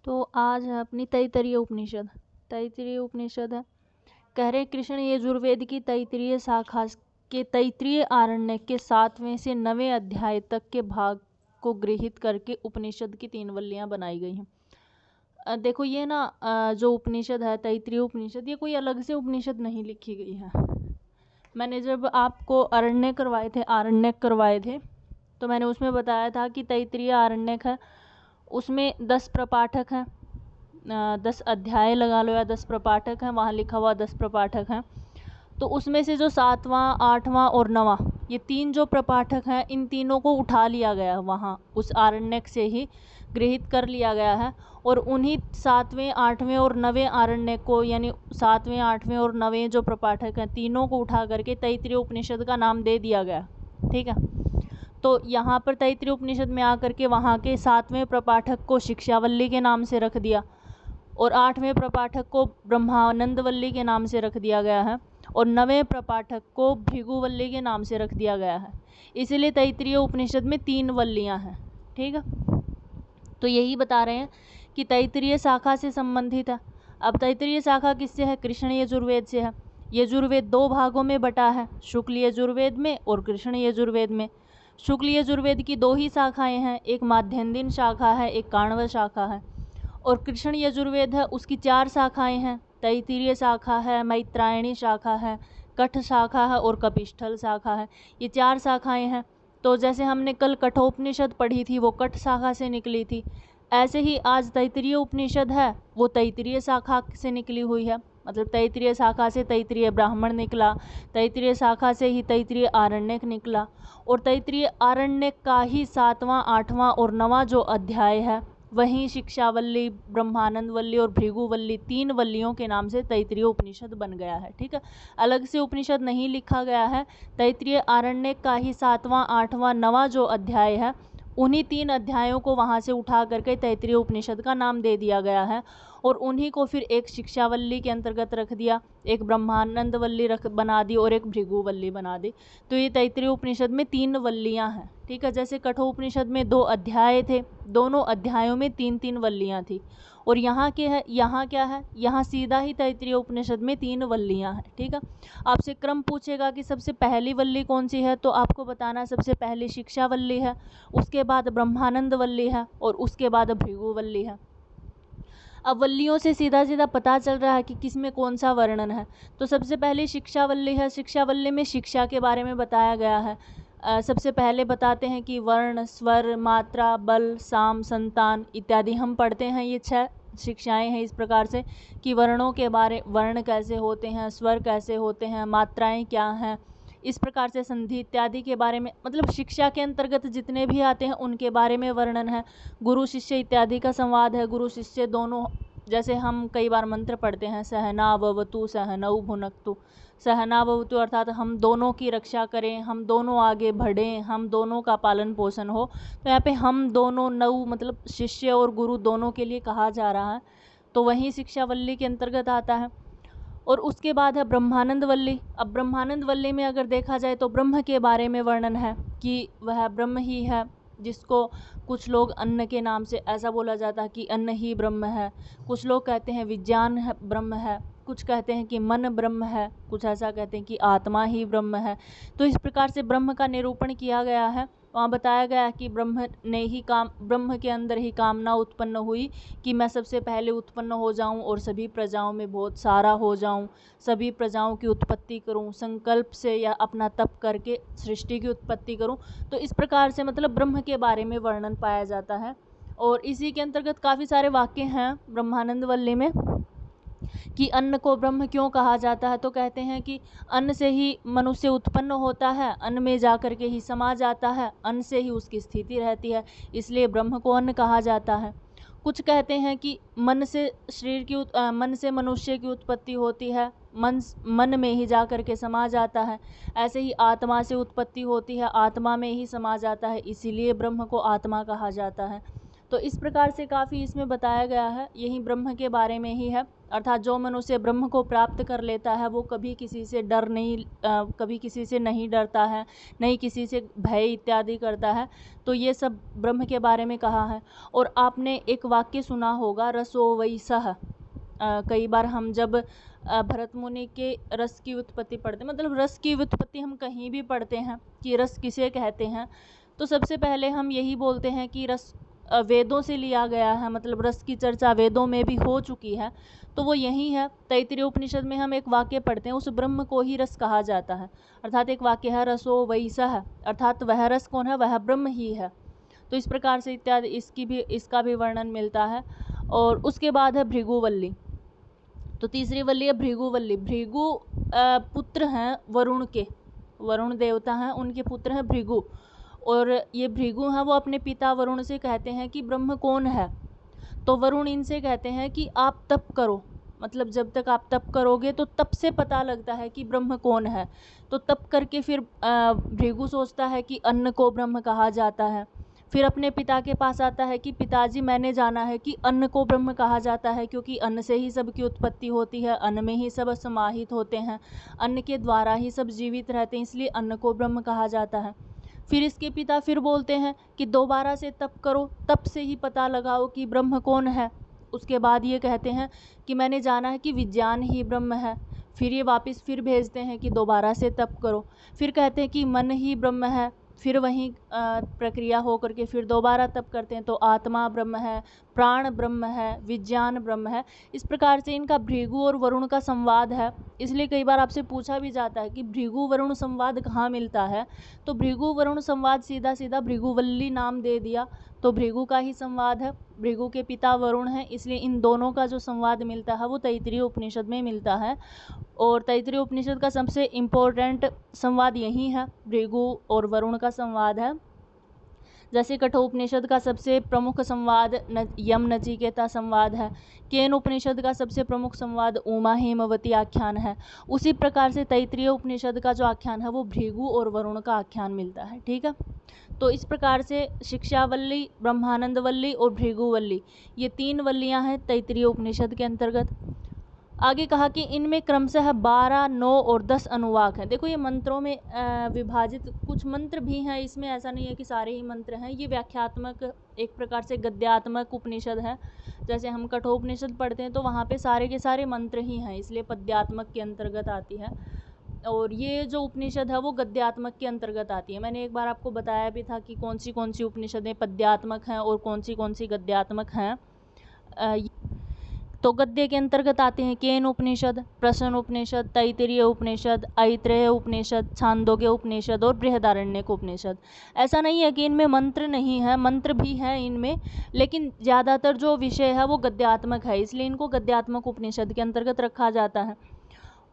तो आज है अपनी तैत्तिरीय उपनिषद। तैत्तिरीय उपनिषद है, कह रहे कृष्ण यजुर्वेद की तैत्तिरीय शाखा के तैत्तिरीय आरण्य के 7वें से 9वें अध्याय तक के भाग को गृहीत करके उपनिषद की 3 वल्लियाँ बनाई गई हैं। देखो ये ना जो उपनिषद है तैत्तिरीय उपनिषद, ये कोई अलग से उपनिषद नहीं लिखी गई है। मैंने जब आपको आरण्यक करवाए थे तो मैंने उसमें बताया था कि तैत्तिरीय आरण्यक है, उसमें 10 प्रपाठक हैं, 10 अध्याय लगा लो या 10 प्रपाठक हैं, वहाँ लिखा हुआ 10 प्रपाठक हैं। तो उसमें से जो 7वां 8वां और 9वां ये 3 जो प्रपाठक हैं, इन तीनों को उठा लिया गया है, वहाँ उस आरण्यक से ही गृहीत कर लिया गया है। और उन्हीं 7वें 8वें और 9वें आरण्यक को, यानी 7वें 8वें और 9वें जो प्रपाठक हैं, तीनों को उठा करके तैत्तिरीय उपनिषद का नाम दे दिया गया। ठीक है, तो यहाँ पर तैत्तिरीय उपनिषद में आकर के वहाँ के 7वें प्रपाठक को शिक्षावल्ली के नाम से रख दिया और 8वें प्रपाठक को ब्रह्मानंदवल्ली के नाम से रख दिया गया है और 9वें प्रपाठक को भृगुवल्ली के नाम से रख दिया गया है। इसीलिए तैत्तिरीय उपनिषद में 3 वल्लियाँ हैं। ठीक है, तो यही बता रहे हैं कि तैत्तिरीय शाखा से संबंधित है। अब तैत्तिरीय शाखा किससे है? कृष्ण यजुर्वेद से है। यजुर्वेद 2 भागों में बटा है, शुक्ल यजुर्वेद में और कृष्ण यजुर्वेद में। शुक्ल यजुर्वेद की 2 ही शाखाएं हैं, एक माध्यन्दिन शाखा है, एक काण्व शाखा है। और कृष्ण यजुर्वेद है, उसकी 4 शाखाएं हैं, तैत्तिरीय शाखा है, मैत्रायणी शाखा है, कठ शाखा है और कपिष्ठल शाखा है। ये 4 शाखाएं हैं। तो जैसे हमने कल कठोपनिषद पढ़ी थी, वो कठ शाखा से निकली थी, ऐसे ही आज तैत्तिरीय उपनिषद है, वो तैत्तिरीय शाखा से निकली हुई है। मतलब तैत्तिरीय शाखा से तैत्तिरीय ब्राह्मण निकला, तैत्तिरीय शाखा से ही तैत्तिरीय आरण्यक निकला और तैत्तिरीय आरण्यक का ही 7वां 8वां और 9वां जो अध्याय है, वहीं शिक्षावल्ली, ब्रह्मानंदवल्ली और भृगुवल्ली 3 वल्लियों के नाम से तैत्तिरीय उपनिषद बन गया है। ठीक है, अलग से उपनिषद नहीं लिखा गया है। तैत्तिरीय आरण्यक का ही 7वां 8वां 9वां जो अध्याय है, उन्हीं 3 अध्यायों को वहाँ से उठा करके तैत्तिरीय उपनिषद का नाम दे दिया गया है और उन्हीं को फिर एक शिक्षावल्ली के अंतर्गत रख दिया, एक ब्रह्मानंदवल्ली बना दी और एक भृगुवल्ली बना दी। तो ये तैत्तिरीय उपनिषद में 3 वल्लियाँ हैं। ठीक है, जैसे कठोपनिषद में 2 अध्याय थे, दोनों अध्यायों में 3-3 वल्लियाँ थी और यहाँ क्या है, यहाँ सीधा ही तैत्तिरीय उपनिषद में 3 वल्लियाँ हैं। ठीक है, आपसे क्रम पूछेगा कि सबसे पहली वल्ली कौन सी है, तो आपको बताना सबसे पहली शिक्षावल्ली है, उसके बाद ब्रह्मानंदवल्ली है और उसके बाद भृगुवल्ली है। अब वल्लियों से सीधा सीधा पता चल रहा है कि किस में कौन सा वर्णन है। तो सबसे पहले शिक्षावल्ली है, शिक्षावल्ली में शिक्षा के बारे में बताया गया है। सबसे पहले बताते हैं कि वर्ण, स्वर, मात्रा, बल, साम, संतान इत्यादि हम पढ़ते हैं। ये 6 शिक्षाएं हैं इस प्रकार से कि वर्णों के बारे, वर्ण कैसे होते हैं, स्वर कैसे होते हैं, मात्राएं क्या हैं, इस प्रकार से संधि इत्यादि के बारे में, मतलब शिक्षा के अंतर्गत जितने भी आते हैं उनके बारे में वर्णन है। गुरु शिष्य इत्यादि का संवाद है, गुरु शिष्य दोनों। जैसे हम कई बार मंत्र पढ़ते हैं, सहनाववतु सहनौ भुनक्तु, सहनाववतु अर्थात हम दोनों की रक्षा करें, हम दोनों आगे बढ़ें, हम दोनों का पालन पोषण हो। तो यहाँ पे हम दोनों, नौ मतलब शिष्य और गुरु दोनों के लिए कहा जा रहा है, तो वही शिक्षावल्ली के अंतर्गत आता है। और उसके बाद है ब्रह्मानंदवल्ली। अब ब्रह्मानंदवल्ली में अगर देखा जाए तो ब्रह्म के बारे में वर्णन है कि वह ब्रह्म ही है, जिसको कुछ लोग अन्न के नाम से ऐसा बोला जाता है कि अन्न ही ब्रह्म है, कुछ लोग कहते हैं विज्ञान है ब्रह्म है, कुछ कहते हैं कि मन ब्रह्म है, कुछ ऐसा कहते हैं कि आत्मा ही ब्रह्म है। तो इस प्रकार से ब्रह्म का निरूपण किया गया है। वहाँ बताया गया कि ब्रह्म के अंदर ही कामना उत्पन्न हुई कि मैं सबसे पहले उत्पन्न हो जाऊं और सभी प्रजाओं में बहुत सारा हो जाऊं, सभी प्रजाओं की उत्पत्ति करूं, संकल्प से या अपना तप करके सृष्टि की उत्पत्ति करूं। तो इस प्रकार से मतलब ब्रह्म के बारे में वर्णन पाया जाता है और इसी के अंतर्गत काफ़ी सारे वाक्य हैं ब्रह्मानंदवल्ली में कि अन्न को ब्रह्म क्यों कहा जाता है। तो कहते हैं कि अन्न से ही मनुष्य उत्पन्न होता है, अन्न में जा कर के ही समा जाता है, अन्न से ही उसकी स्थिति रहती है, इसलिए ब्रह्म को अन्न कहा जाता है। कुछ कहते हैं कि मन से मनुष्य की उत्पत्ति होती है, मन में ही जा कर के समा जाता है। ऐसे ही आत्मा से उत्पत्ति होती है, आत्मा में ही समा जाता है, इसीलिए ब्रह्म को आत्मा कहा जाता है। तो इस प्रकार से काफ़ी इसमें बताया गया है, यही ब्रह्म के बारे में ही है। अर्थात जो मनुष्य ब्रह्म को प्राप्त कर लेता है वो कभी किसी से कभी किसी से नहीं डरता है, नहीं किसी से भय इत्यादि करता है। तो ये सब ब्रह्म के बारे में कहा है। और आपने एक वाक्य सुना होगा, रसो वै सः। कई बार हम जब भरत मुनि के रस की उत्पत्ति पढ़ते, मतलब रस की उत्पत्ति हम कहीं भी पढ़ते हैं कि रस किसे कहते हैं, तो सबसे पहले हम यही बोलते हैं कि रस वेदों से लिया गया है, मतलब रस की चर्चा वेदों में भी हो चुकी है। तो वो यही है। तैत्तिरीय उपनिषद में हम एक वाक्य पढ़ते हैं, उस ब्रह्म को ही रस कहा जाता है। अर्थात एक वाक्य है, रसो वै सः, अर्थात वह रस कौन है, वह ब्रह्म ही है। तो इस प्रकार से इत्यादि इसका भी वर्णन मिलता है। और उसके बाद है भृगुवल्ली। तो तीसरी वल्ली है भृगुवल्ली। भृगु पुत्र हैं वरुण के, वरुण देवता हैं, उनके पुत्र हैं भृगु। और ये भृगु हैं, वो अपने पिता वरुण से कहते हैं कि ब्रह्म कौन है। तो वरुण इनसे कहते हैं कि आप तप करो, मतलब जब तक आप तप करोगे तो तप से पता लगता है कि ब्रह्म कौन है। तो तप करके फिर भृगु सोचता है कि अन्न को ब्रह्म कहा जाता है। फिर अपने पिता के पास आता है कि पिताजी मैंने जाना है कि अन्न को ब्रह्म कहा जाता है, क्योंकि अन्न से ही सब की उत्पत्ति होती है, अन्न में ही सब समाहित होते हैं, अन्न के द्वारा ही सब जीवित रहते हैं, इसलिए अन्न को ब्रह्म कहा जाता है। फिर इसके पिता फिर बोलते हैं कि दोबारा से तप करो, तप से ही पता लगाओ कि ब्रह्म कौन है। उसके बाद ये कहते हैं कि मैंने जाना है कि विज्ञान ही ब्रह्म है। फिर ये वापस फिर भेजते हैं कि दोबारा से तप करो। फिर कहते हैं कि मन ही ब्रह्म है। फिर वहीं प्रक्रिया हो करके फिर दोबारा तप करते हैं, तो आत्मा ब्रह्म है, प्राण ब्रह्म है, विज्ञान ब्रह्म है। इस प्रकार से इनका भृगु और वरुण का संवाद है। इसलिए कई बार आपसे पूछा भी जाता है कि भृगु वरुण संवाद कहाँ मिलता है। तो भृगु वरुण संवाद सीधा सीधा भृगुवल्ली नाम दे दिया, तो भृगु का ही संवाद है। भृगु के पिता वरुण हैं, इसलिए इन दोनों का जो संवाद मिलता है वो तैत्तिरीय उपनिषद में मिलता है। और तैत्तिरीय उपनिषद का सबसे इम्पोर्टेंट संवाद यही है, भृगु और वरुण का संवाद है। जैसे कठोपनिषद का सबसे प्रमुख संवाद यम नचिकेता संवाद है, केन उपनिषद का सबसे प्रमुख संवाद उमा हेमवती आख्यान है, उसी प्रकार से तैत्तिरीय उपनिषद का जो आख्यान है वो भृगु और वरुण का आख्यान मिलता है। ठीक है, तो इस प्रकार से शिक्षावल्ली, ब्रह्मानंदवल्ली और भृगुवल्ली, ये 3 वल्लियाँ हैं तैत्तिरीय उपनिषद के अंतर्गत। आगे कहा कि इनमें क्रमशः 12, 9 और 10 अनुवाक हैं। देखो ये मंत्रों में विभाजित कुछ मंत्र भी हैं, इसमें ऐसा नहीं है कि सारे ही मंत्र हैं। ये व्याख्यात्मक, एक प्रकार से गद्यात्मक उपनिषद है। जैसे हम कठोपनिषद पढ़ते हैं तो वहाँ पे सारे के सारे मंत्र ही हैं, इसलिए पद्यात्मक के अंतर्गत आती है। और ये जो उपनिषद है वो गद्यात्मक के अंतर्गत आती है। मैंने एक बार आपको बताया भी था कि कौन सी उपनिषदें पद्यात्मक हैं और कौन सी गद्यात्मक हैं। तो गद्य के अंतर्गत आते हैं केन उपनिषद, प्रश्न उपनिषद, तैत्तिरीय उपनिषद, ऐत्रेय उपनिषद, छांदोग्य उपनिषद और बृहदारण्यक उपनिषद। ऐसा नहीं है कि इनमें मंत्र नहीं है, मंत्र भी हैं इनमें, लेकिन ज़्यादातर जो विषय है वो गद्यात्मक है, इसलिए इनको गद्यात्मक उपनिषद के अंतर्गत रखा जाता है।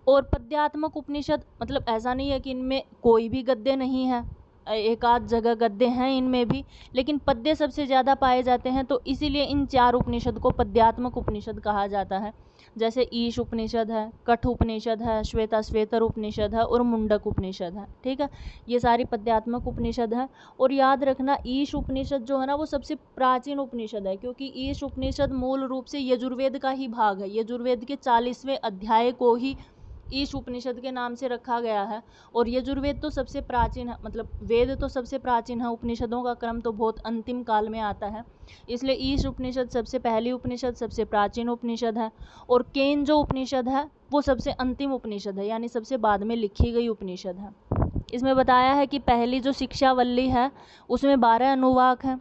और पद्यात्मक उपनिषद मतलब ऐसा नहीं है कि इनमें कोई भी गद्य नहीं है, एक आध जगह गद्य हैं इनमें भी, लेकिन पद्य सबसे ज़्यादा पाए जाते हैं, तो इसीलिए इन 4 उपनिषद को पद्यात्मक उपनिषद कहा जाता है। जैसे ईश उपनिषद है, कठ उपनिषद है, श्वेताश्वेतर उपनिषद है और मुंडक उपनिषद है। ठीक है, ये सारी पद्यात्मक उपनिषद है। और याद रखना, ईश उपनिषद जो है ना वो सबसे प्राचीन उपनिषद है, क्योंकि ईश उपनिषद मूल रूप से यजुर्वेद का ही भाग है। यजुर्वेद के 40वें अध्याय को ही ईश उपनिषद के नाम से रखा गया है। और यजुर्वेद तो सबसे प्राचीन है, मतलब वेद तो सबसे प्राचीन है, उपनिषदों का क्रम तो बहुत अंतिम काल में आता है, इसलिए ईश उपनिषद सबसे पहली उपनिषद, सबसे प्राचीन उपनिषद है। और केन जो उपनिषद है वो सबसे अंतिम उपनिषद है, यानी सबसे बाद में लिखी गई उपनिषद है। इसमें बताया है कि पहली जो शिक्षावल्ली है उसमें 12 अनुवाक हैं,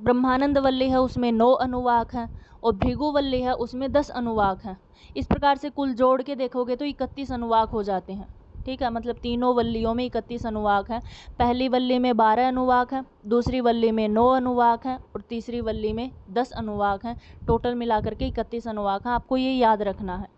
ब्रह्मानंदवल्ली है उसमें 9 अनुवाक हैं, और भृगुवल्ली है उसमें 10 अनुवाक हैं। इस प्रकार से कुल जोड़ के देखोगे तो 31 अनुवाक हो जाते हैं। ठीक है, मतलब तीनों वल्लियों में 31 अनुवाक हैं। पहली वल्ली में 12 अनुवाक हैं, दूसरी वल्ली में 9 अनुवाक हैं और तीसरी वल्ली में 10 अनुवाक हैं। टोटल मिलाकर के 31 अनुवाक हैं, आपको ये याद रखना है।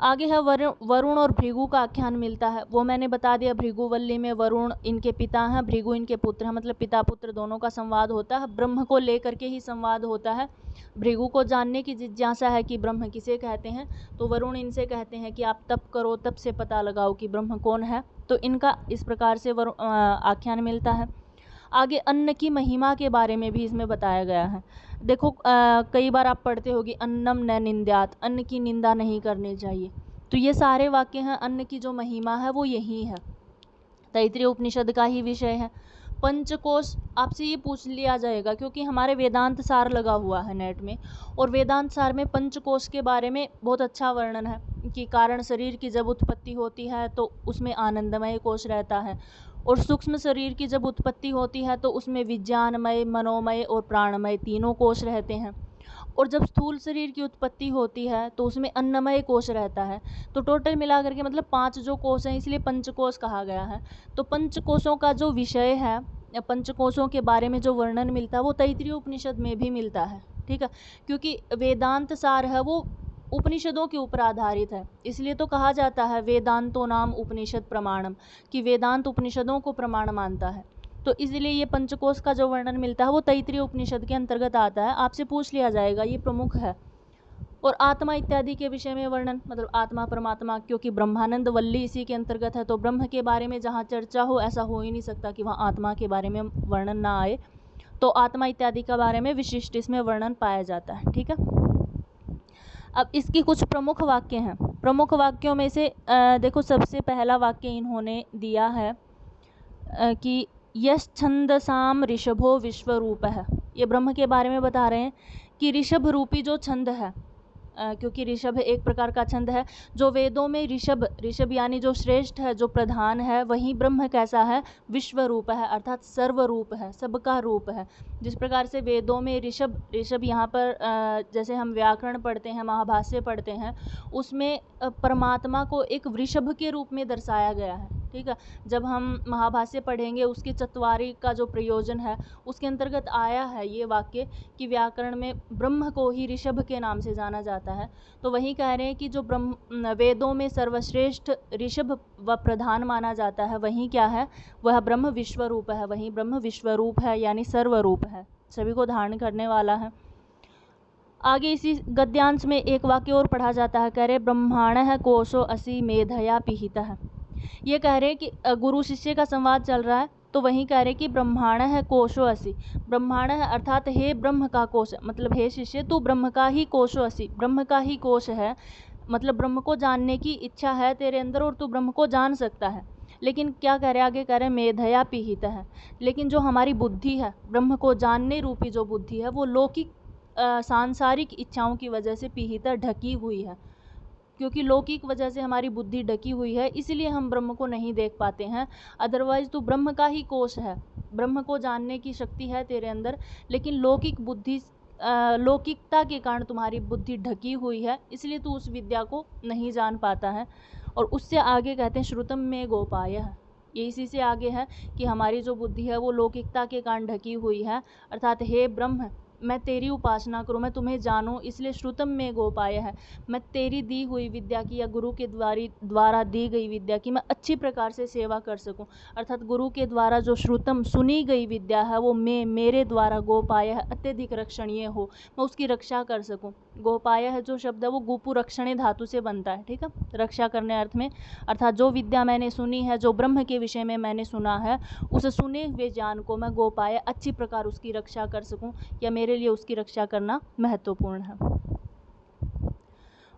आगे है वरुण और भृगु का आख्यान मिलता है, वो मैंने बता दिया। भृगुवल्ली में वरुण इनके पिता हैं, भृगु इनके पुत्र हैं, मतलब पिता पुत्र दोनों का संवाद होता है। ब्रह्म को लेकर के ही संवाद होता है। भृगु को जानने की जिज्ञासा है कि ब्रह्म किसे कहते हैं, तो वरुण इनसे कहते हैं कि आप तप करो, तप से पता लगाओ कि ब्रह्म कौन है। तो इनका इस प्रकार से आख्यान मिलता है। आगे अन्न की महिमा के बारे में भी इसमें बताया गया है। देखो कई बार आप पढ़ते होगी अन्नम न निंद्यात, अन्न की निंदा नहीं करनी चाहिए। तो ये सारे वाक्य हैं, अन्न की जो महिमा है वो यही है, तैत्तिरीय उपनिषद का ही विषय है। पंचकोश आपसे ये पूछ लिया जाएगा, क्योंकि हमारे वेदांत सार लगा हुआ है नेट में, और वेदांत सार में पंचकोश के बारे में बहुत अच्छा वर्णन है कि कारण शरीर की जब उत्पत्ति होती है तो उसमें आनंदमय कोश रहता है, और सूक्ष्म शरीर की जब उत्पत्ति होती है तो उसमें विज्ञानमय, मनोमय और प्राणमय तीनों कोश रहते हैं, और जब स्थूल शरीर की उत्पत्ति होती है तो उसमें अन्नमय कोश रहता है। तो टोटल मिला करके मतलब 5 जो कोश हैं, इसलिए पंचकोश कहा गया है। तो पंचकोशों का जो विषय है, पंचकोशों के बारे में जो वर्णन मिलता है वो तैत्तिरीय उपनिषद में भी मिलता है, ठीक है, क्योंकि वेदांत सार है वो उपनिषदों के ऊपर आधारित है। इसलिए तो कहा जाता है वेदांतो नाम उपनिषद प्रमाणम, कि वेदांत उपनिषदों को प्रमाण मानता है। तो इसलिए ये पंचकोश का जो वर्णन मिलता है वो तैत्तिरीय उपनिषद के अंतर्गत आता है। आपसे पूछ लिया जाएगा, ये प्रमुख है। और आत्मा इत्यादि के विषय में वर्णन, मतलब आत्मा परमात्मा, क्योंकि ब्रह्मानंद वल्ली इसी के अंतर्गत है, तो ब्रह्म के बारे में जहाँ चर्चा हो ऐसा हो ही नहीं सकता कि वहाँ आत्मा के बारे में वर्णन ना आए। तो आत्मा इत्यादि के बारे में विशिष्ट इसमें वर्णन पाया जाता है, ठीक है। अब इसकी कुछ प्रमुख वाक्य हैं। प्रमुख वाक्यों में से देखो सबसे पहला वाक्य इन्होंने दिया है कि यश छंदसाम ऋषभो विश्वरूप है। ये ब्रह्म के बारे में बता रहे हैं कि ऋषभ रूपी जो छंद है, क्योंकि ऋषभ एक प्रकार का छंद है, जो वेदों में ऋषभ यानी जो श्रेष्ठ है, जो प्रधान है, वहीं ब्रह्म कैसा है, विश्वरूप है, अर्थात सर्वरूप है, सबका रूप है। जिस प्रकार से वेदों में ऋषभ यहाँ पर जैसे हम व्याकरण पढ़ते हैं, महाभाष्य पढ़ते हैं, उसमें परमात्मा को एक वृषभ के रूप में दर्शाया गया है, ठीक है। जब हम महाभाष्य पढ़ेंगे उसके चत्वारी का जो प्रयोजन है उसके अंतर्गत आया है ये वाक्य कि व्याकरण में ब्रह्म को ही ऋषभ के नाम से जाना जाता है। तो वही कह रहे हैं कि जो ब्रह्म वेदों में सर्वश्रेष्ठ ऋषभ व प्रधान माना जाता है, वही क्या है, वह ब्रह्म विश्वरूप है। वही ब्रह्म विश्वरूप है यानी सर्वरूप है, सभी को धारण करने वाला है। आगे इसी गद्यांश में एक वाक्य और पढ़ा जाता है, कह रहे ब्रह्मांड है कोशो असी मेधया पिहिता है। ये कह रहे हैं कि गुरु शिष्य का संवाद चल रहा है, तो वहीं कह रहे कि ब्रह्मांड है कोशो असी, ब्रह्मांड है अर्थात हे ब्रह्म का कोश, मतलब हे शिष्य तू ब्रह्म का ही कोशो असी, ब्रह्म का ही कोश है, मतलब ब्रह्म को जानने की इच्छा है तेरे अंदर और तू ब्रह्म को जान सकता है। लेकिन क्या कह रहे, आगे कह रहे मेधया पिहित है, लेकिन जो हमारी बुद्धि है, ब्रह्म को जानने रूपी जो बुद्धि है, वो लौकिक सांसारिक इच्छाओं की वजह से पिहित ढकी हुई है। क्योंकि लौकिक वजह से हमारी बुद्धि ढकी हुई है, इसलिए हम ब्रह्म को नहीं देख पाते हैं। अदरवाइज तो ब्रह्म का ही कोश है, ब्रह्म को जानने की शक्ति है तेरे अंदर, लेकिन लौकिक बुद्धि लौकिकता के कारण तुम्हारी बुद्धि ढकी हुई है, इसलिए तू उस विद्या को नहीं जान पाता है। और उससे आगे कहते हैं श्रुतम में गोपाय है, ये इसी से आगे है कि हमारी जो बुद्धि है वो लौकिकता के कारण ढकी हुई है, अर्थात हे ब्रह्म मैं तेरी उपासना करूँ, मैं तुम्हें जानूँ, इसलिए श्रुतम में गोपाय है, मैं तेरी दी हुई विद्या की या गुरु के द्वारा दी गई विद्या की मैं अच्छी प्रकार से सेवा कर सकूँ। अर्थात गुरु के द्वारा जो श्रुतम सुनी गई विद्या है वो मेरे द्वारा गोपाय है अत्यधिक रक्षणीय हो, मैं उसकी रक्षा कर सकूँ। गोपाय है जो शब्द है वो गोपु रक्षणे धातु से बनता है, ठीक है, रक्षा करने अर्थ में। अर्थात जो विद्या मैंने सुनी है, जो ब्रह्म के विषय में मैंने सुना है, उस सुने हुए ज्ञान को मैं गोपाय अच्छी प्रकार उसकी रक्षा कर सकूँ, या मेरे लिए उसकी रक्षा करना महत्वपूर्ण है।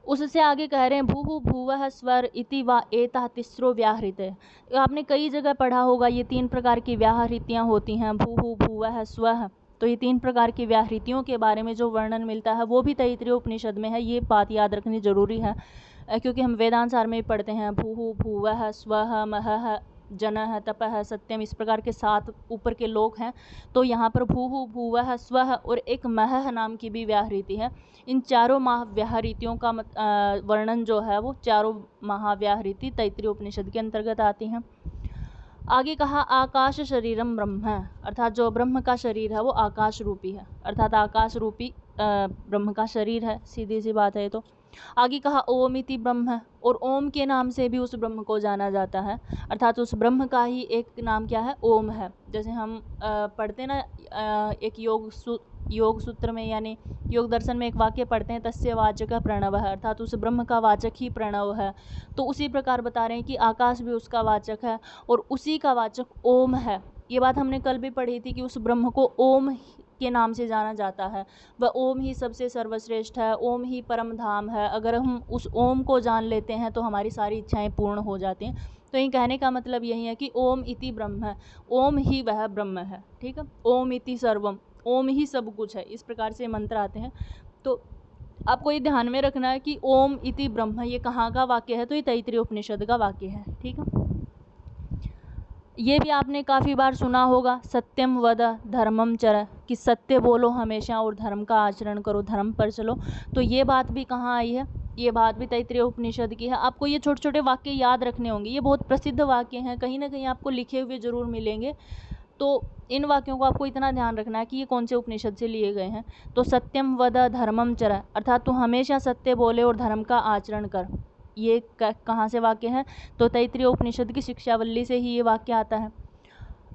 उससे आगे कह रहे हैं भूहु भुवः स्वर इति वा एतः तिस्रो व्याहृते। आपने कई जगह पढ़ा होगा ये 3 प्रकार की व्याहृतियाँ होती हैं, भूहु भुवः स्वः। तो ये 3 प्रकार की व्याहृतियों के बारे में जो वर्णन मिलता है वो भी तैत्तिरीय उपनिषद में है। ये बात याद रखनी जरूरी है, क्योंकि हम वेदांत सार में पढ़ते हैं भूहु भुवः स्वः महः जनः तपः सत्यम, इस प्रकार के 7 ऊपर के लोक हैं। तो यहाँ पर भूहु भुवः स्वः और एक महः नाम की भी व्याहृति है। इन चारों महाव्याहृतियों का वर्णन जो है वो चारों महाव्याहृति तैत्तिरीय उपनिषद के अंतर्गत आती हैं। आगे कहा आकाश शरीरम ब्रह्म, अर्थात जो ब्रह्म का शरीर है वो आकाश रूपी है, अर्थात आकाश रूपी ब्रह्म का शरीर है, सीधी सी बात है। तो आगे कहा ओम इति ब्रह्म, और ओम के नाम से भी उस ब्रह्म को जाना जाता है, अर्थात उस ब्रह्म का ही एक नाम क्या है, ओम है। जैसे हम पढ़ते ना एक योग सूत्र में यानी योग दर्शन में एक वाक्य पढ़ते हैं तस्य वाचक प्रणव है, अर्थात उस ब्रह्म का वाचक ही प्रणव है। तो उसी प्रकार बता रहे हैं कि आकाश भी उसका वाचक है और उसी का वाचक ओम है। ये बात हमने कल भी पढ़ी थी कि उस ब्रह्म को ओम के नाम से जाना जाता है। वह ओम ही सबसे सर्वश्रेष्ठ है, ओम ही परम धाम है। अगर हम उस ओम को जान लेते हैं तो हमारी सारी इच्छाएं पूर्ण हो जाती हैं। तो ये कहने का मतलब यही है कि ओम इति ब्रह्म है, ओम ही वह ब्रह्म है। ठीक है, ओम इति सर्वम, ओम ही सब कुछ है। इस प्रकार से मंत्र आते हैं। तो आपको ये ध्यान में रखना है कि ओम इति ब्रह्म ये कहाँ का वाक्य है, तो ये तैत्तिरीय उपनिषद का वाक्य है। ठीक है, ये भी आपने काफ़ी बार सुना होगा, सत्यम वद धर्मम चर, कि सत्य बोलो हमेशा और धर्म का आचरण करो, धर्म पर चलो। तो ये बात भी कहाँ आई है, ये बात भी तैत्तिरीय उपनिषद की है। आपको ये छोटे छोटे वाक्य याद रखने होंगे, ये बहुत प्रसिद्ध वाक्य हैं, कहीं ना कहीं आपको लिखे हुए जरूर मिलेंगे। तो इन वाक्यों को आपको इतना ध्यान रखना है कि ये कौन से उपनिषद से लिए गए हैं। तो सत्यम वद धर्मम चर, अर्थात तू हमेशा सत्य बोले और धर्म का आचरण कर। ये कहाँ से वाक्य है, तो तैत्तिरीय उपनिषद की शिक्षावल्ली से ही ये वाक्य आता है।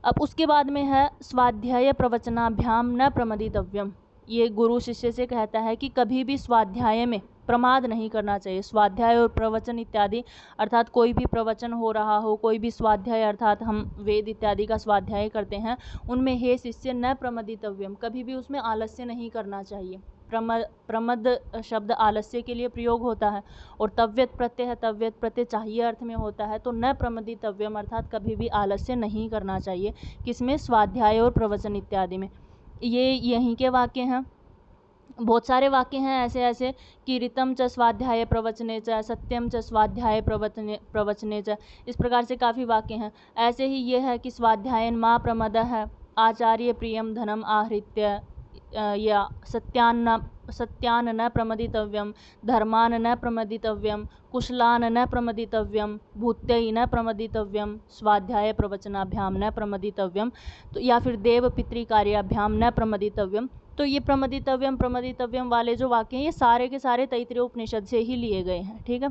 अब उसके बाद में है स्वाध्याय प्रवचनाभ्याम न प्रमदितव्यम। ये गुरु शिष्य से कहता है कि कभी भी स्वाध्याय में प्रमाद नहीं करना चाहिए। स्वाध्याय और प्रवचन इत्यादि, अर्थात कोई भी प्रवचन हो रहा हो, कोई भी स्वाध्याय अर्थात हम वेद इत्यादि का स्वाध्याय करते हैं, उनमें हे शिष्य न प्रमदितव्यम, कभी भी उसमें आलस्य नहीं करना चाहिए। प्रमद शब्द आलस्य के लिए प्रयोग होता है, और तव्यत प्रत्यय है, तव्यत प्रत्यय चाहिए अर्थ में होता है। तो न प्रमदितव्यम अर्थात कभी भी आलस्य नहीं करना चाहिए, किसमें, स्वाध्याय और प्रवचन इत्यादि में। ये यहीं के वाक्य हैं। बहुत सारे वाक्य हैं ऐसे ऐसे कि ऋतम च स्वाध्याय प्रवचने च, सत्यम च स्वाध्याय प्रवचने च, इस प्रकार से काफ़ी वाक्य हैं। ऐसे ही ये है कि स्वाध्यायन माँ प्रमद है, आचार्य प्रियम धनम आहृत्य, या सत्यान न प्रमदितव्यम, धर्मान न प्रमदितव्यम, कुशलान न प्रमदितव्यम, भूत्यै न प्रमदितव्यम, स्वाध्याय प्रवचनाभ्याम न प्रमदितव्यम, तो या फिर देव पितृकार्याभ्याम न प्रमदितव्यम। तो ये प्रमदितव्यम वाले जो वाक्य हैं, ये सारे के सारे तैत्तिरीय उपनिषद से ही लिए गए हैं। ठीक है,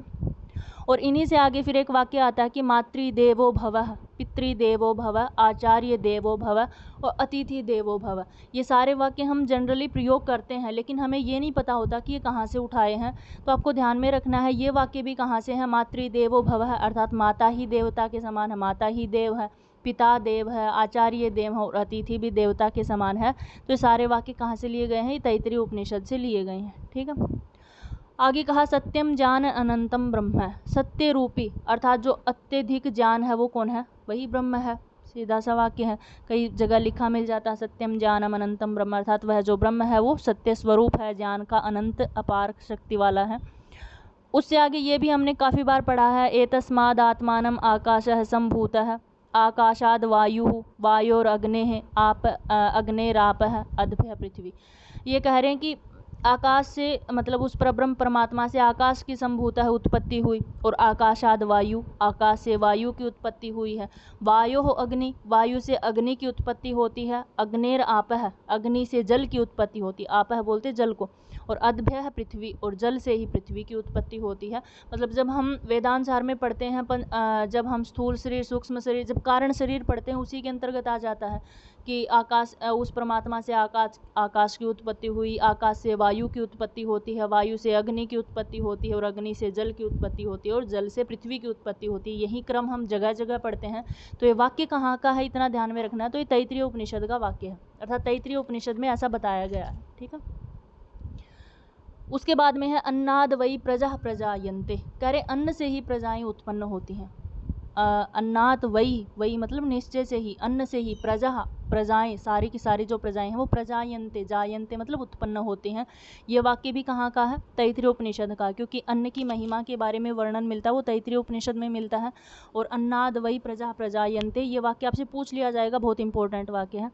और इन्हीं से आगे फिर एक वाक्य आता है कि मातृदेवो भवः, पितृदेवो भव, आचार्य देवो भव और अतिथि देवो भव। ये सारे वाक्य हम जनरली प्रयोग करते हैं, लेकिन हमें ये नहीं पता होता कि ये कहाँ से उठाए हैं। तो आपको ध्यान में रखना है ये वाक्य भी कहाँ से है। मातृदेवो भव अर्थात माता ही देवता के समान है, माता ही देव है, पिता देव है, आचार्य देव है और अतिथि भी देवता के समान है। तो ये सारे वाक्य कहाँ से लिए गए हैं, ये तैत्तिरीय उपनिषद से लिए गए हैं। ठीक है, आगे कहा सत्यम ज्ञान अनंतम ब्रह्म है। सत्य रूपी अर्थात जो अत्यधिक ज्ञान है वो कौन है, वही ब्रह्म है। सीधा सा वाक्य है, कई जगह लिखा मिल जाता है सत्यम ज्ञानम अनंतम ब्रह्म, अर्थात वह जो ब्रह्म है वो सत्य स्वरूप है, ज्ञान का अनंत अपार शक्ति वाला है। उससे आगे ये भी हमने काफ़ी बार पढ़ा है, एतस्माद् आत्मानम आकाशः सम्भूतः, आकाशाद वायु, वायोर अग्नेः आप अग्नेरापः अद्भ्य पृथ्वी। ये कह रहे हैं कि आकाश से मतलब उस परब्रह्म परमात्मा से आकाश की संभूत है, उत्पत्ति हुई, और आकाशाद वायु, आकाश से वायु की उत्पत्ति हुई है। वायो हो अग्नि, वायु से अग्नि की उत्पत्ति होती है। अग्नेर आपह, अग्नि से जल की उत्पत्ति होती है, आपह बोलते जल को। और अद्भ्य है पृथ्वी, और जल से ही पृथ्वी की उत्पत्ति होती है। मतलब जब हम वेदांतसार में पढ़ते हैं, जब हम स्थूल शरीर, सूक्ष्म शरीर, जब कारण शरीर पढ़ते हैं, उसी के अंतर्गत आ जाता है कि आकाश, उस परमात्मा से आकाश की उत्पत्ति हुई, आकाश से वायु की उत्पत्ति होती है, वायु से अग्नि की उत्पत्ति होती है, और अग्नि से जल की उत्पत्ति होती है, और जल से पृथ्वी की उत्पत्ति होती है। यही क्रम हम जगह जगह पढ़ते हैं। तो ये वाक्य कहाँ का है, इतना ध्यान में रखना है। तो ये तैत्तिरीय उपनिषद का वाक्य है, अर्थात तैत्तिरीय उपनिषद में ऐसा बताया गया है। ठीक है, उसके बाद में है अन्नाद वही प्रजा प्रजायन्ते, कह रहे अन्न से ही प्रजाएं उत्पन्न होती हैं। अन्नात वही मतलब निश्चय से ही, अन्न से ही, प्रजाएं सारी की सारी जो प्रजाएं हैं वो प्रजायन्ते, जायन्ते मतलब उत्पन्न होते हैं। ये वाक्य भी कहाँ का है, तैत्तिरीय उपनिषद का, क्योंकि अन्न की महिमा के बारे में वर्णन मिलता है वो तैत्तिरीय उपनिषद में मिलता है। और अन्नाद वही प्रजा प्रजायन्ते, ये वाक्य आपसे पूछ लिया जाएगा, बहुत इंपॉर्टेंट वाक्य है।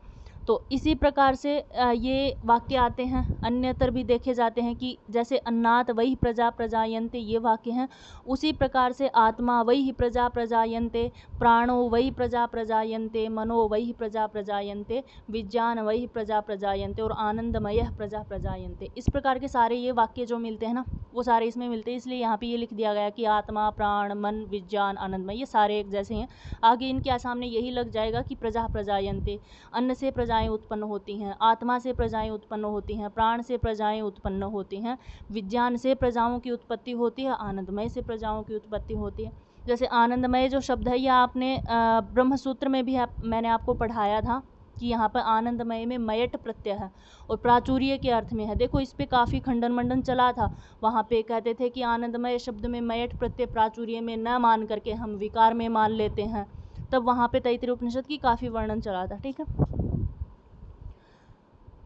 तो इसी प्रकार से ये वाक्य आते हैं, अन्यतर भी देखे जाते हैं कि जैसे अन्नात वही प्रजा प्रजायन्ते ये वाक्य हैं, उसी प्रकार से आत्मा वही प्रजा प्रजायन्ते, प्राणो वही प्रजा प्रजायन्ते, मनो वही प्रजा प्रजायन्ते, विज्ञान वही प्रजा प्रजायन्ते और आनंदमय प्रजा प्रजायन्ते। इस प्रकार के सारे ये वाक्य जो मिलते हैं ना, वो सारे इसमें मिलते हैं। इसलिए यहाँ पे ये लिख दिया गया कि आत्मा, प्राण, मन, विज्ञान, आनंदमय, ये सारे एक जैसे हैं। आगे इनके सामने यही लग जाएगा कि प्रजा प्रजायन्ते, अन्न से प्रजाएं उत्पन्न होती हैं, आत्मा से प्रजाएं उत्पन्न होती हैं, प्राण से प्रजाएं उत्पन्न होती हैं, विज्ञान से प्रजाओं की उत्पत्ति होती है, आनंदमय से प्रजाओं की उत्पत्ति होती है। जैसे आनंदमय जो शब्द है, यह आपने ब्रह्म सूत्र में भी मैंने आपको पढ़ाया था कि यहाँ पर आनंदमय में मयट प्रत्यय है और प्राचुर्य के अर्थ में है। देखो इस पे काफ़ी खंडन मंडन चला था, वहाँ पे कहते थे कि आनंदमय शब्द में मयट प्रत्यय प्राचुर्य में न मान करके हम विकार में मान लेते हैं, तब वहाँ पे तैत्तिरीय उपनिषद की काफ़ी वर्णन चला था। ठीक है,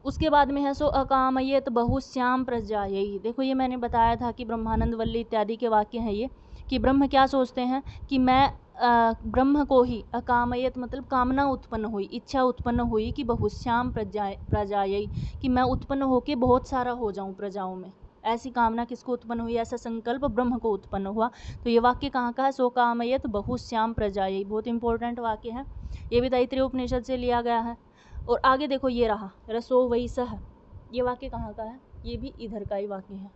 उसके बाद में है सो अकामयेत बहुश्याम प्रजायै। देखो ये मैंने बताया था कि ब्रह्मानंद वल्ली इत्यादि के वाक्य हैं ये, कि ब्रह्म क्या सोचते हैं कि मैं ब्रह्म को ही, अकामयत मतलब कामना उत्पन्न हुई, इच्छा उत्पन्न हुई कि बहुश्याम प्रजायै, कि मैं उत्पन्न होके बहुत सारा हो जाऊं प्रजाओं में। ऐसी कामना किसको उत्पन्न हुई, ऐसा संकल्प ब्रह्म को उत्पन्न हुआ। तो ये वाक्य कहाँ का है, सो कामयत बहुश्याम प्रजायै, बहुत इंपॉर्टेंट वाक्य है, ये भी तैत्तिरीय उपनिषद से लिया गया है। और आगे देखो ये रहा रसो वही सह, ये वाक्य कहाँ का है, ये भी इधर का ही वाक्य है,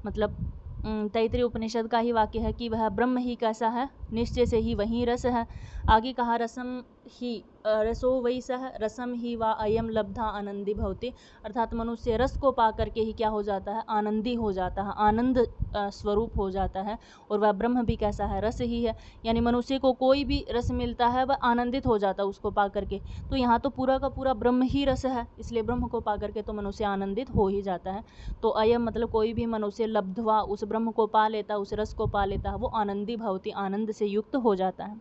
मतलब तैत्तिरीय उपनिषद का ही वाक्य है कि वह ब्रह्म ही कैसा है, निश्चय से ही वही रस है। आगे कहा रसम ही, रसो वही सह रसम ही वा अयम लब्धा आनंदी भवति, अर्थात मनुष्य रस को पा करके ही क्या हो जाता है, आनंदी हो जाता है, आनंद स्वरूप हो जाता है। और वह ब्रह्म भी कैसा है, रस ही है, यानी मनुष्य को कोई भी रस मिलता है वह आनंदित हो जाता है उसको पा करके। तो यहाँ तो पूरा का पूरा ब्रह्म ही रस है, इसलिए ब्रह्म को पा करके तो मनुष्य आनंदित हो ही जाता है। तो अयम मतलब कोई भी मनुष्य लब्धवा, उस ब्रह्म को पा लेता, उस रस को पा लेता है, वो आनंदी भवति, आनंद से युक्त हो जाता है।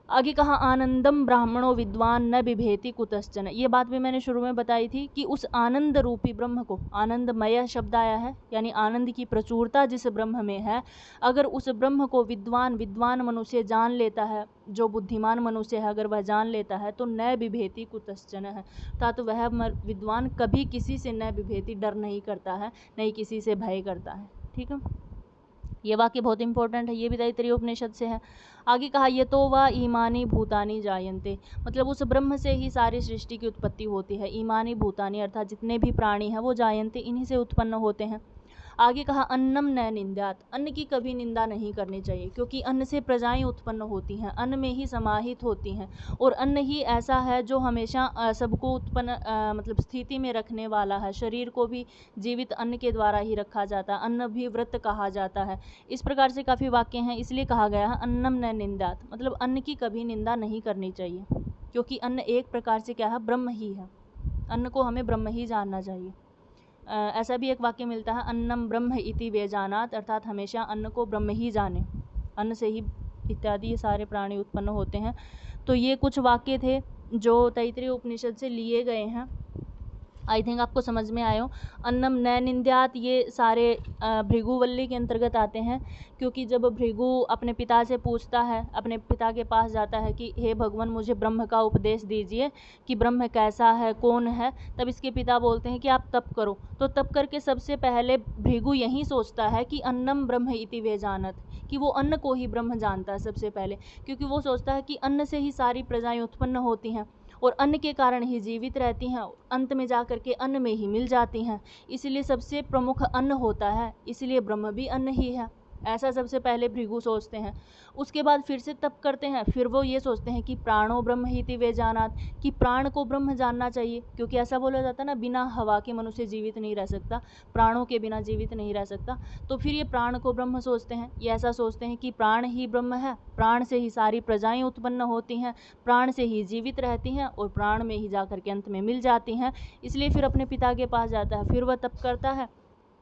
आगे कहा आनंदम ब्राह्मणो विद्वान न बिभेति कुतश्चन, ये बात भी मैंने शुरू में बताई थी कि उस आनंद रूपी ब्रह्म को, आनंदमय शब्द आया है यानी आनंद की प्रचुरता जिस ब्रह्म में है, अगर उस ब्रह्म को विद्वान मनुष्य जान लेता है, जो बुद्धिमान मनुष्य है अगर वह जान लेता है, तो न बिभेति कुतश्चन है, अर्थात वह विद्वान कभी किसी से न बिभेति, डर नहीं करता है, नहीं किसी से भय करता है। ठीक है, ये वाक्य बहुत इंपॉर्टेंट है, ये भी तैत्तिरीय उपनिषद से है। आगे कहा ये तो वा ईमानी भूतानी जायन्ते, मतलब उस ब्रह्म से ही सारी सृष्टि की उत्पत्ति होती है। ईमानी भूतानी अर्थात जितने भी प्राणी हैं वो जायन्ते, इन्हीं से उत्पन्न होते हैं। आगे कहा अन्नम न निंद्यात, अन्न की कभी निंदा नहीं करनी चाहिए, क्योंकि अन्न से प्रजाएं उत्पन्न होती हैं, अन्न में ही समाहित होती हैं, और अन्न ही ऐसा है जो हमेशा सबको उत्पन्न मतलब स्थिति में रखने वाला है। शरीर को भी जीवित अन्न के द्वारा ही रखा जाता है, अन्न भी व्रत कहा जाता है। इस प्रकार से काफ़ी वाक्य हैं, इसलिए कहा गया है अन्नम न निंद्यात, मतलब अन्न की कभी निंदा नहीं करनी चाहिए, क्योंकि अन्न एक प्रकार से क्या है, ब्रह्म ही है। अन्न को हमें ब्रह्म ही जानना चाहिए। ऐसा भी एक वाक्य मिलता है अन्नम ब्रह्म इति वेजानात, अर्थात हमेशा अन्न को ब्रह्म ही जाने, अन्न से ही इत्यादि ये सारे प्राणी उत्पन्न होते हैं। तो ये कुछ वाक्य थे जो तैत्तिरीय उपनिषद से लिए गए हैं, आई थिंक आपको समझ में आयो। अन्नम न निंद्यात ये सारे भृगुवल्ली के अंतर्गत आते हैं, क्योंकि जब भृगु अपने पिता से पूछता है, अपने पिता के पास जाता है कि हे भगवान मुझे ब्रह्म का उपदेश दीजिए कि ब्रह्म कैसा है, कौन है, तब इसके पिता बोलते हैं कि आप तप करो। तो तप करके सबसे पहले भृगु यही सोचता है कि अन्नम ब्रह्म इति वे जानत, कि वो अन्न को ही ब्रह्म जानता है सबसे पहले, क्योंकि वो सोचता है कि अन्न से ही सारी प्रजाएं उत्पन्न होती हैं और अन्न के कारण ही जीवित रहती हैं, अंत में जा कर के अन्न में ही मिल जाती हैं, इसलिए सबसे प्रमुख अन्न होता है, इसलिए ब्रह्म भी अन्न ही है, ऐसा सबसे पहले भृगु सोचते हैं। उसके बाद फिर से तप करते हैं, फिर वो ये सोचते हैं कि प्राणो ब्रह्म हिति वे जानात, कि प्राण को ब्रह्म जानना चाहिए, क्योंकि ऐसा बोला जाता है ना, बिना हवा के मनुष्य जीवित नहीं रह सकता, प्राणों के बिना जीवित नहीं रह सकता। तो फिर ये प्राण को ब्रह्म सोचते हैं, ये ऐसा सोचते हैं कि प्राण ही ब्रह्म है, प्राण से ही सारी प्रजाएं उत्पन्न होती हैं, प्राण से ही जीवित रहती हैं और प्राण में ही जा कर के अंत में मिल जाती हैं, इसलिए फिर अपने पिता के पास जाता है, फिर वह तप करता है।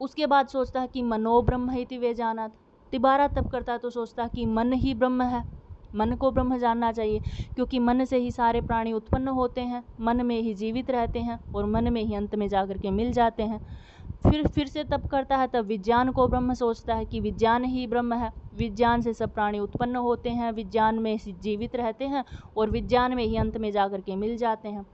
उसके बाद सोचता है कि मनो ब्रह्म हिति वे जानात, तिबारा तप करता है तो सोचता है कि मन ही ब्रह्म है, मन को ब्रह्म जानना चाहिए, क्योंकि मन से ही सारे प्राणी उत्पन्न होते हैं, मन में ही जीवित रहते हैं और मन में ही अंत में जाकर के मिल जाते हैं। फिर से तप करता है, तब विज्ञान को ब्रह्म सोचता है कि विज्ञान ही ब्रह्म है, विज्ञान से सब प्राणी उत्पन्न होते हैं, विज्ञान में जीवित रहते हैं और विज्ञान में ही अंत में जाकर के मिल जाते हैं।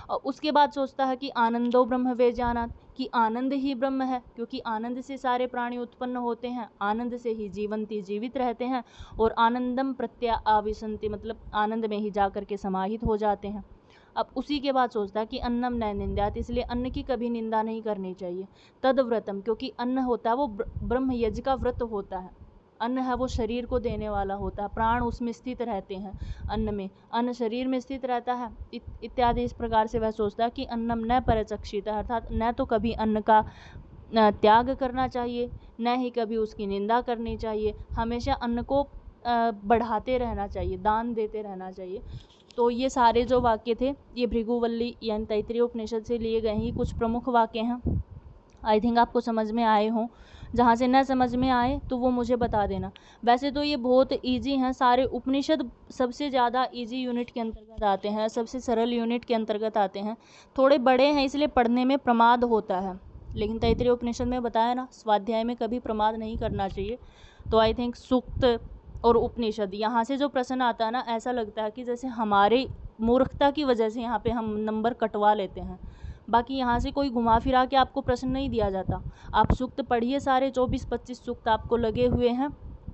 और उसके बाद सोचता है कि आनंदो ब्रह्म वे जानात, कि आनंद ही ब्रह्म है, क्योंकि आनंद से सारे प्राणी उत्पन्न होते हैं, आनंद से ही जीवंती जीवित रहते हैं और आनंदम प्रत्या आविशंति, मतलब आनंद में ही जाकर के समाहित हो जाते हैं। अब उसी के बाद सोचता है कि अन्नम न निंद्यात, इसलिए अन्न की कभी निंदा नहीं करनी चाहिए। तद व्रतम, क्योंकि अन्न होता है वो ब्रह्म यज्ञ का व्रत होता है, अन्न है वो शरीर को देने वाला होता है, प्राण उसमें स्थित रहते हैं, अन्न में, अन्न शरीर में स्थित रहता है इत्यादि। इस प्रकार से वह सोचता है कि अन्नम न परचक्षिता, अर्थात न तो कभी अन्न का त्याग करना चाहिए, न ही कभी उसकी निंदा करनी चाहिए, हमेशा अन्न को बढ़ाते रहना चाहिए, दान देते रहना चाहिए। तो ये सारे जो वाक्य थे ये भृगुवल्ली यानी तैत्तिरीय उपनिषद से लिए गए ही कुछ प्रमुख वाक्य हैं। आई थिंक आपको समझ में आए हों। जहाँ से न समझ में आए तो वो मुझे बता देना। वैसे तो ये बहुत इजी हैं सारे उपनिषद, सबसे ज़्यादा इजी यूनिट के अंतर्गत आते हैं, सबसे सरल यूनिट के अंतर्गत आते हैं। थोड़े बड़े हैं इसलिए पढ़ने में प्रमाद होता है, लेकिन तैत्तिरीय उपनिषद में बताया ना, स्वाध्याय में कभी प्रमाद नहीं करना चाहिए। तो आई थिंक सूक्त और उपनिषद, यहाँ से जो प्रश्न आता है ना, ऐसा लगता है कि जैसे हमारी मूर्खता की वजह से यहाँ पे हम नंबर कटवा लेते हैं। बाकी यहाँ से कोई घुमा फिरा के आपको प्रश्न नहीं दिया जाता। आप सूक्त पढ़िए, सारे 24-25 सूक्त आपको लगे हुए हैं,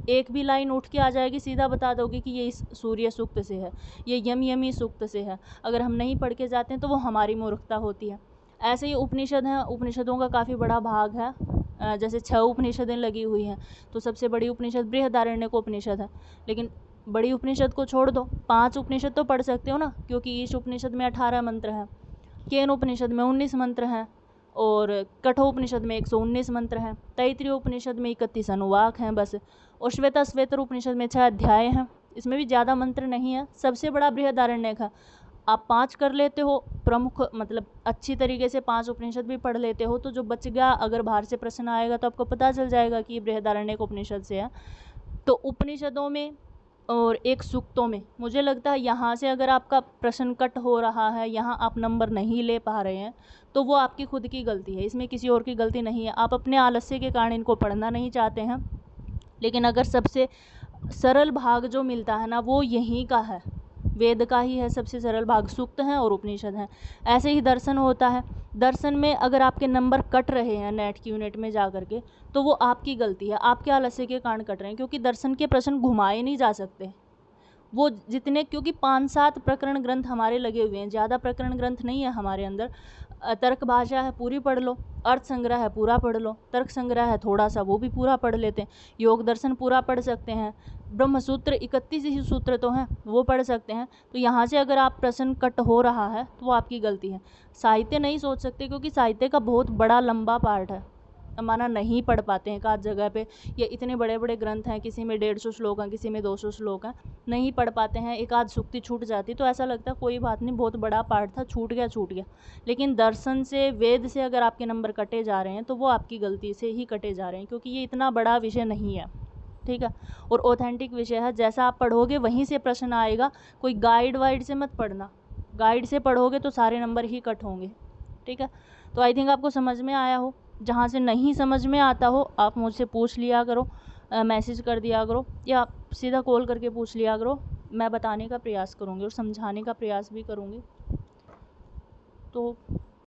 एक भी लाइन उठ के आ जाएगी, सीधा बता दोगे कि ये इस सूर्य सूक्त से है, ये यमी सूक्त से है। अगर हम नहीं पढ़ के जाते हैं तो वो हमारी मूर्खता होती है। ऐसे ही उपनिषद हैं, उपनिषदों का काफ़ी बड़ा भाग है। जैसे 6 उपनिषदें लगी हुई हैं, तो सबसे बड़ी उपनिषद बृहदारण्यक उपनिषद है। लेकिन बड़ी उपनिषद को छोड़ दो, 5 उपनिषद तो पढ़ सकते हो ना, क्योंकि ईश उपनिषद में 18 मंत्र हैं, केन उपनिषद में 19 मंत्र हैं, और कठोपनिषद में 119 मंत्र हैं, तैत्तिरीय उपनिषद में 31 अनुवाक हैं बस, और श्वेतर उपनिषद में 6 अध्याय हैं, इसमें भी ज़्यादा मंत्र नहीं है। सबसे बड़ा बृहदारण्यक है। आप 5 कर लेते हो प्रमुख, मतलब अच्छी तरीके से 5 उपनिषद भी पढ़ लेते हो, तो जो बच गया अगर बाहर से प्रश्न आएगा तो आपको पता चल जाएगा कि ये बृहदारण्यक उपनिषद से है। तो उपनिषदों में और एक सूक्तों में मुझे लगता है यहाँ से अगर आपका प्रश्न कट हो रहा है, यहाँ आप नंबर नहीं ले पा रहे हैं, तो वो आपकी खुद की गलती है, इसमें किसी और की गलती नहीं है। आप अपने आलस्य के कारण इनको पढ़ना नहीं चाहते हैं। लेकिन अगर सबसे सरल भाग जो मिलता है ना, वो यहीं का है, वेद का ही है सबसे सरल भाग, सूक्त हैं और उपनिषद हैं। ऐसे ही दर्शन होता है, दर्शन में अगर आपके नंबर कट रहे हैं नेट की यूनिट में जा करके, तो वो आपकी गलती है, आपके आलस्य के कारण कट रहे हैं, क्योंकि दर्शन के प्रश्न घुमाए नहीं जा सकते वो जितने, क्योंकि 5-7 प्रकरण ग्रंथ हमारे लगे हुए हैं, ज़्यादा प्रकरण ग्रंथ नहीं है हमारे अंदर। तर्क भाषा है पूरी पढ़ लो, अर्थ संग्रह है पूरा पढ़ लो, तर्क संग्रह है थोड़ा सा, वो भी पूरा पढ़ लेते हैं, योग दर्शन पूरा पढ़ सकते हैं, ब्रह्मसूत्र 31 ही सूत्र तो हैं वो पढ़ सकते हैं। तो यहाँ से अगर आप प्रश्न कट हो रहा है तो वो आपकी गलती है। साहित्य नहीं सोच सकते, क्योंकि साहित्य का बहुत बड़ा लंबा पार्ट है, माना नहीं पढ़ पाते हैं एक आध जगह पे, ये इतने बड़े बड़े ग्रंथ हैं, किसी में 150 श्लोक हैं, किसी में 200 श्लोक हैं, नहीं पढ़ पाते हैं, एक आध सूक्ति छूट जाती तो ऐसा लगता है कोई बात नहीं, बहुत बड़ा पार्ट था, छूट गया। लेकिन दर्शन से, वेद से अगर आपके नंबर कटे जा रहे हैं तो वो आपकी गलती से ही कटे जा रहे हैं, क्योंकि ये इतना बड़ा विषय नहीं है, ठीक है, और ऑथेंटिक विषय है। जैसा आप पढ़ोगे वहीं से प्रश्न आएगा, कोई गाइड वाइड से मत पढ़ना, गाइड से पढ़ोगे तो सारे नंबर ही कट होंगे, ठीक है। तो आई थिंक आपको समझ में आया हो। जहाँ से नहीं समझ में आता हो आप मुझसे पूछ लिया करो, मैसेज कर दिया करो, या सीधा कॉल करके पूछ लिया करो, मैं बताने का प्रयास करूँगी और समझाने का प्रयास भी करूँगी। तो